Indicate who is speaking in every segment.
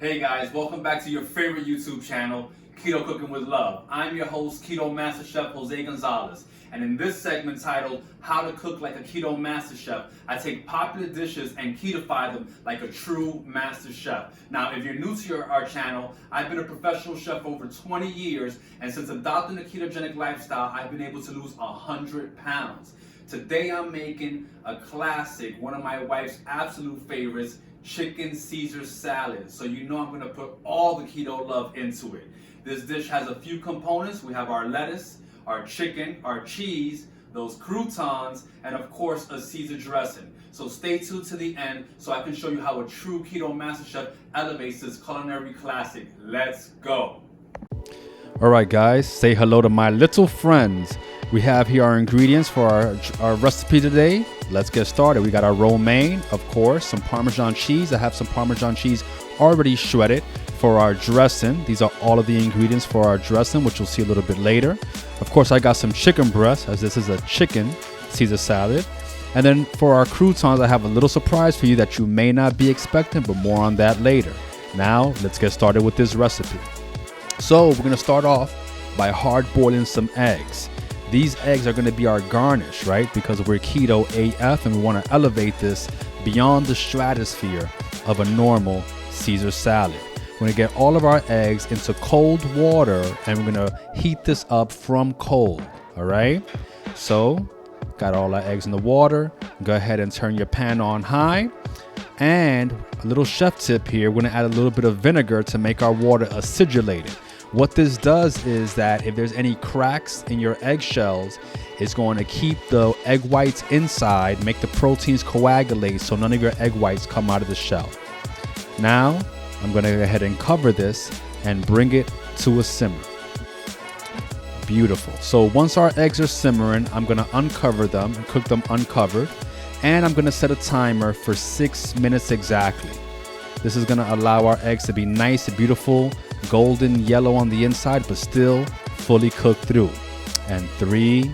Speaker 1: Hey guys, welcome back to your favorite YouTube channel, Keto Cooking with Love. I'm your host, Keto MasterChef Jose Gonzalez. And in this segment titled, How to Cook Like a Keto Master Chef, I take popular dishes and keto-fy them like a true master chef. Now, if you're new to our channel, I've been a professional chef for over 20 years, and since adopting the ketogenic lifestyle, I've been able to lose 100 pounds. Today I'm making a classic, one of my wife's absolute favorites, chicken Caesar salad. So you know I'm gonna put all the keto love into it. This dish has a few components. We have our lettuce, our chicken, our cheese, those croutons, and of course a Caesar dressing. So stay tuned to the end so I can show you how a true keto master chef elevates this culinary classic. Let's go.
Speaker 2: All right, guys, say hello to my little friends. We have here our ingredients for our recipe today. Let's get started. We got our romaine, of course, some Parmesan cheese. I have some Parmesan cheese already shredded. For our dressing, these are all of the ingredients for our dressing, which you'll see a little bit later. Of course, I got some chicken breast, as this is a chicken Caesar salad. And then for our croutons, I have a little surprise for you that you may not be expecting, but more on that later. Now, let's get started with this recipe. So we're gonna start off by hard boiling some eggs. These eggs are gonna be our garnish, right? Because we're keto AF and we wanna elevate this beyond the stratosphere of a normal Caesar salad. We're gonna get all of our eggs into cold water and we're gonna heat this up from cold, all right? So, got all our eggs in the water. Go ahead and turn your pan on high. And a little chef tip here, we're gonna add a little bit of vinegar to make our water acidulated. What this does is that if there's any cracks in your eggshells, it's going to keep the egg whites inside, make the proteins coagulate so none of your egg whites come out of the shell. Now, I'm going to go ahead and cover this and bring it to a simmer. Beautiful. So once our eggs are simmering, I'm going to uncover them and cook them uncovered. And I'm going to set a timer for 6 minutes exactly. This is going to allow our eggs to be nice and beautiful, golden yellow on the inside, but still fully cooked through. And 3,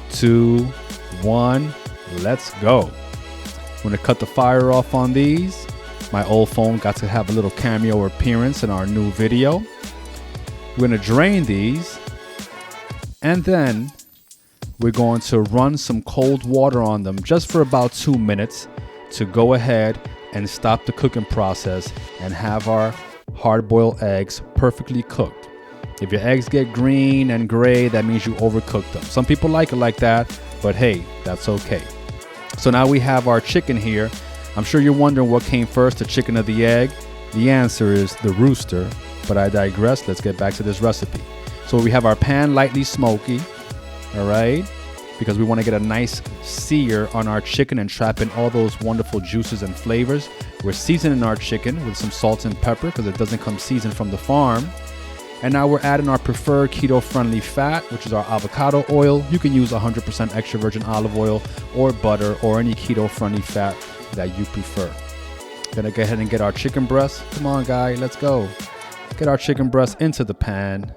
Speaker 2: 2, 1, let's go. I'm going to cut the fire off on these. My old phone got to have a little cameo appearance in our new video. We're going to drain these, and then we're going to run some cold water on them just for about 2 minutes to go ahead and stop the cooking process and have our hard-boiled eggs perfectly cooked. If your eggs get green and gray, that means you overcooked them. Some people like it like that, but hey, that's okay. So now we have our chicken here. I'm sure you're wondering what came first, the chicken or the egg. The answer is the rooster, but I digress. Let's get back to this recipe. So we have our pan lightly smoky, all right? Because we want to get a nice sear on our chicken and trap in all those wonderful juices and flavors. We're seasoning our chicken with some salt and pepper because it doesn't come seasoned from the farm. And now we're adding our preferred keto-friendly fat, which is our avocado oil. You can use 100% extra virgin olive oil or butter or any keto-friendly fat that you prefer. Gonna go ahead and get our chicken breast. Come on, guy, let's go. Get our chicken breast into the pan.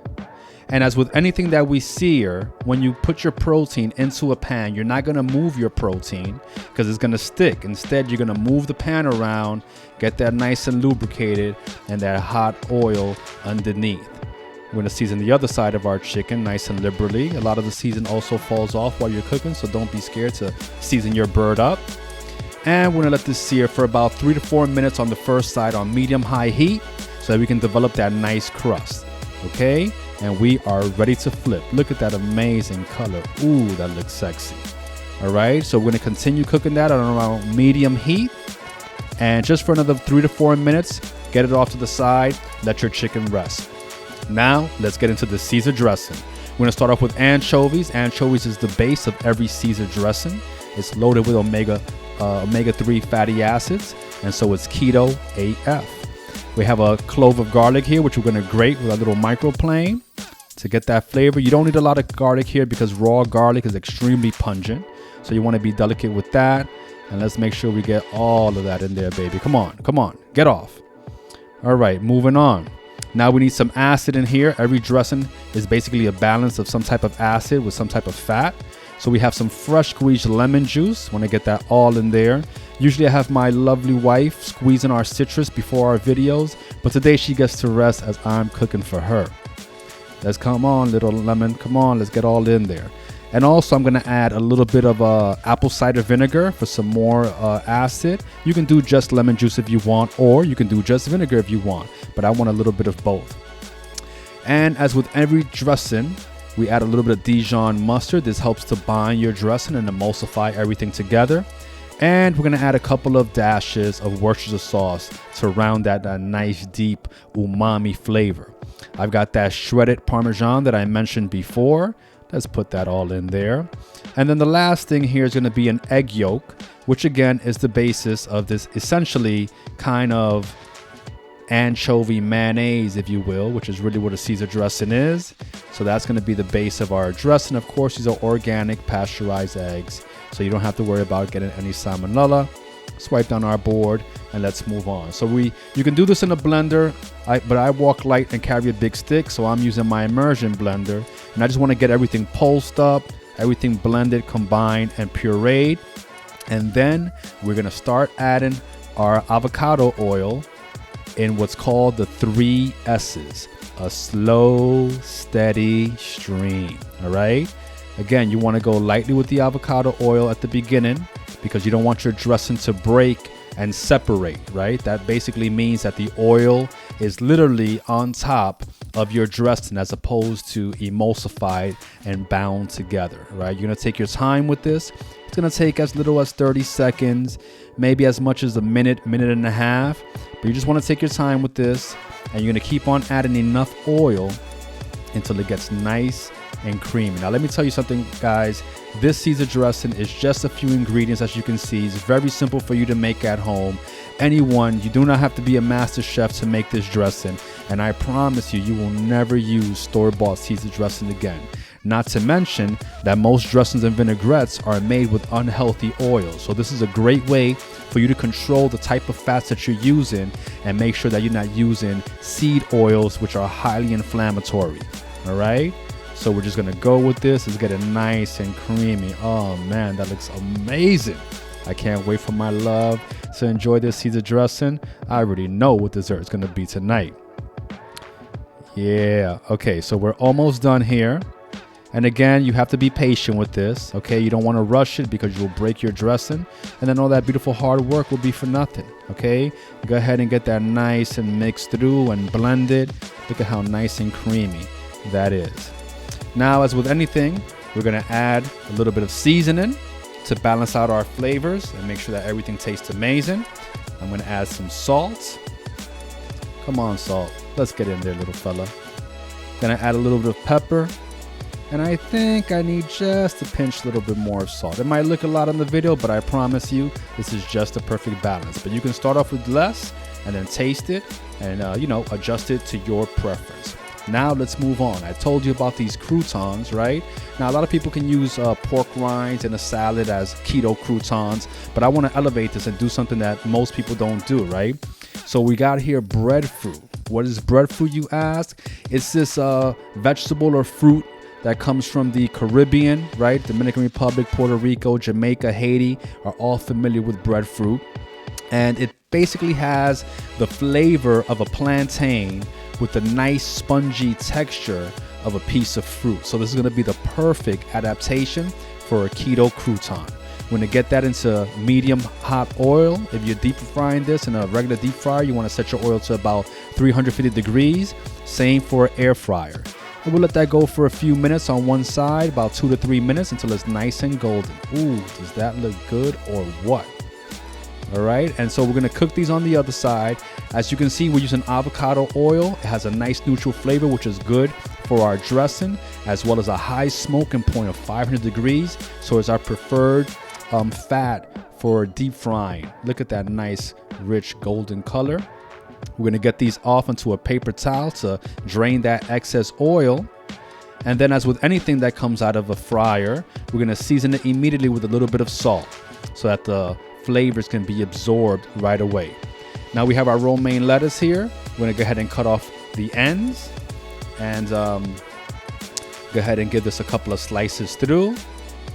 Speaker 2: And as with anything that we sear, when you put your protein into a pan, you're not going to move your protein because it's going to stick. Instead, you're going to move the pan around, get that nice and lubricated, and that hot oil underneath. We're going to season the other side of our chicken nice and liberally. A lot of the season also falls off while you're cooking, so don't be scared to season your bird up. And we're going to let this sear for about 3 to 4 minutes on the first side on medium-high heat so that we can develop that nice crust. Okay? And we are ready to flip. Look at that amazing color. Ooh, that looks sexy. All right, so we're gonna continue cooking that on around medium heat. And just for another 3 to 4 minutes, get it off to the side, let your chicken rest. Now, let's get into the Caesar dressing. We're gonna start off with anchovies. Anchovies is the base of every Caesar dressing. It's loaded with omega-3 fatty acids, and so it's keto AF. We have a clove of garlic here, which we're going to grate with a little microplane to get that flavor. You don't need a lot of garlic here because raw garlic is extremely pungent. So you want to be delicate with that. And let's make sure we get all of that in there, baby. Come on, get off. All right, moving on. Now we need some acid in here. Every dressing is basically a balance of some type of acid with some type of fat. So we have some fresh squeezed lemon juice. Want to get that all in there. Usually I have my lovely wife squeezing our citrus before our videos, But today she gets to rest as I'm cooking for her. Let's come on, little lemon. Come on, let's get all in there. And also I'm going to add a little bit of apple cider vinegar for some more acid. You can do just lemon juice if you want, or you can do just vinegar if you want. But I want a little bit of both. And as with every dressing, we add a little bit of Dijon mustard. This helps to bind your dressing and emulsify everything together. And we're going to add a couple of dashes of Worcestershire sauce to round that nice deep umami flavor. I've got that shredded Parmesan that I mentioned before. Let's put that all in there. And then the last thing here is going to be an egg yolk, which again is the basis of this essentially kind of anchovy mayonnaise, if you will, which is really what a Caesar dressing is. So that's going to be the base of our dressing. Of course, these are organic pasteurized eggs, so you don't have to worry about getting any salmonella. Swipe down our board and let's move on. So you can do this in a blender, but I walk light and carry a big stick, so I'm using my immersion blender, and I just want to get everything pulsed up, everything blended, combined, and pureed. And then we're going to start adding our avocado oil in what's called the 3 S's, a slow, steady stream. All right. Again, you want to go lightly with the avocado oil at the beginning because you don't want your dressing to break and separate, right? That basically means that the oil is literally on top of your dressing as opposed to emulsified and bound together, right? You're going to take your time with this. It's going to take as little as 30 seconds, maybe as much as a minute, minute and a half. But you just want to take your time with this, and you're going to keep on adding enough oil until it gets nice and creamy. Now, let me tell you something, guys. This Caesar dressing is just a few ingredients, as you can see. It's very simple for you to make at home. Anyone, you do not have to be a master chef to make this dressing. And I promise you, you will never use store-bought Caesar dressing again. Not to mention that most dressings and vinaigrettes are made with unhealthy oils. So this is a great way for you to control the type of fats that you're using and make sure that you're not using seed oils, which are highly inflammatory. All right. So we're just going to go with this. Let's get it nice and creamy. Oh man, that looks amazing. I can't wait for my love to enjoy this Caesar dressing. I already know what dessert is going to be tonight. Yeah. Okay. So we're almost done here. And again, you have to be patient with this, okay? You don't want to rush it because you'll break your dressing, and then all that beautiful hard work will be for nothing, okay? Go ahead and get that nice and mixed through and blended. Look at how nice and creamy that is. Now, as with anything, we're going to add a little bit of seasoning to balance out our flavors and make sure that everything tastes amazing. I'm going to add some salt. Come on, salt. Let's get in there, little fella. Going to add a little bit of pepper. And I think I need just a pinch, a little bit more of salt. It might look a lot on the video, but I promise you, this is just a perfect balance. But you can start off with less and then taste it and, adjust it to your preference. Now let's move on. I told you about these croutons, right? Now, a lot of people can use pork rinds in a salad as keto croutons, but I want to elevate this and do something that most people don't do, right? So we got here breadfruit. What is breadfruit, you ask? It's this vegetable or fruit that comes from the Caribbean, right? Dominican Republic, Puerto Rico, Jamaica, Haiti are all familiar with breadfruit. And it basically has the flavor of a plantain with the nice spongy texture of a piece of fruit. So this is gonna be the perfect adaptation for a keto crouton. We're gonna get that into medium hot oil. If you're deep frying this in a regular deep fryer, you wanna set your oil to about 350 degrees. Same for an air fryer. And we'll let that go for a few minutes on one side, about 2 to 3 minutes until it's nice and golden. Ooh, does that look good or what? All right, and so we're gonna cook these on the other side. As you can see, we're using avocado oil. It has a nice neutral flavor, which is good for our dressing, as well as a high smoking point of 500 degrees. So it's our preferred fat for deep frying. Look at that nice, rich golden color. We're gonna get these off onto a paper towel to drain that excess oil. And then, as with anything that comes out of a fryer, we're gonna season it immediately with a little bit of salt so that the flavors can be absorbed right away. Now we have our romaine lettuce here. We're gonna go ahead and cut off the ends and go ahead and give this a couple of slices through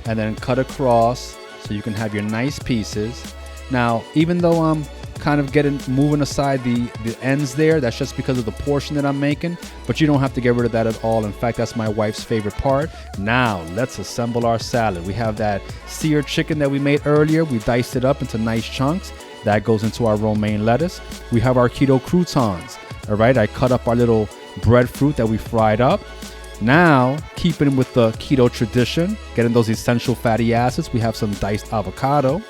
Speaker 2: and then cut across so you can have your nice pieces. Now, even though I'm kind of moving aside the ends there. That's just because of the portion that I'm making, but you don't have to get rid of that at all. In fact, that's my wife's favorite part. Now let's assemble our salad. We have that seared chicken that we made earlier. We diced it up into nice chunks. That goes into our romaine lettuce. We have our keto croutons. All right, I cut up our little breadfruit that we fried up. Now, keeping with the keto tradition, getting those essential fatty acids, we have some diced avocado.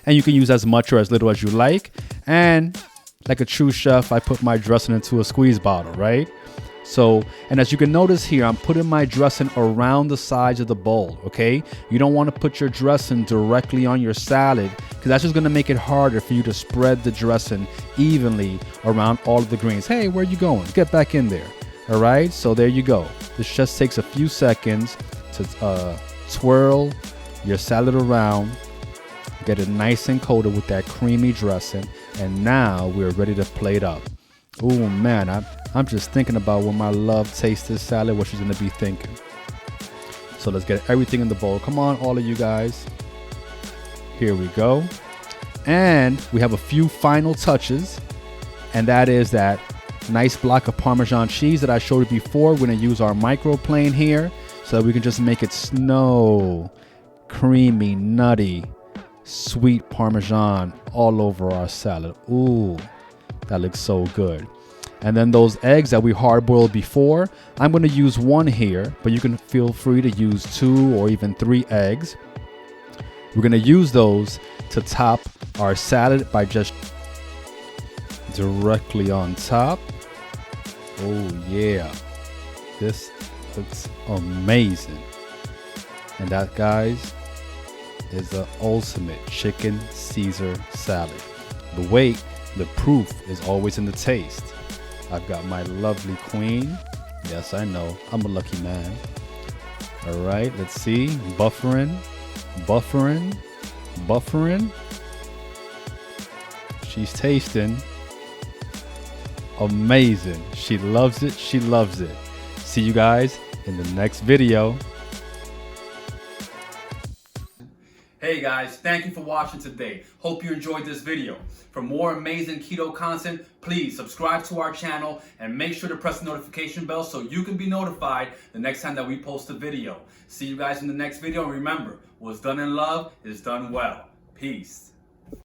Speaker 2: And you can use as much or as little as you like. And like a true chef, I put my dressing into a squeeze bottle, right? So, and as you can notice here, I'm putting my dressing around the sides of the bowl, okay? You don't want to put your dressing directly on your salad because that's just going to make it harder for you to spread the dressing evenly around all of the greens. Hey, where are you going? Get back in there. All right, so there you go. This just takes a few seconds to twirl your salad around, get it nice and coated with that creamy dressing, and now we're ready to plate up. Oh man, I'm just thinking about when my love tastes this salad, what she's gonna be thinking. So let's get everything in the bowl. Come on, all of you guys. Here we go. And we have a few final touches, and that is that nice block of Parmesan cheese that I showed you before. We're gonna use our microplane here so that we can just make it snow, creamy, nutty, sweet Parmesan all over our salad. Ooh, that looks so good. And then those eggs that we hard boiled before, I'm gonna use one here, but you can feel free to use 2 or even 3 eggs. We're gonna use those to top our salad by just directly on top. Oh yeah, this looks amazing. And that, guys, is the ultimate chicken Caesar salad. The proof is always in the taste. I've got my lovely queen. Yes, I know, I'm a lucky man. All right, let's see, buffering. She's tasting. Amazing. She loves it. See you guys in the next video.
Speaker 1: Hey guys, thank you for watching today. Hope you enjoyed this video. For more amazing keto content, please subscribe to our channel and make sure to press the notification bell so you can be notified the next time that we post a video. See you guys in the next video, and remember, what's done in love is done well. Peace.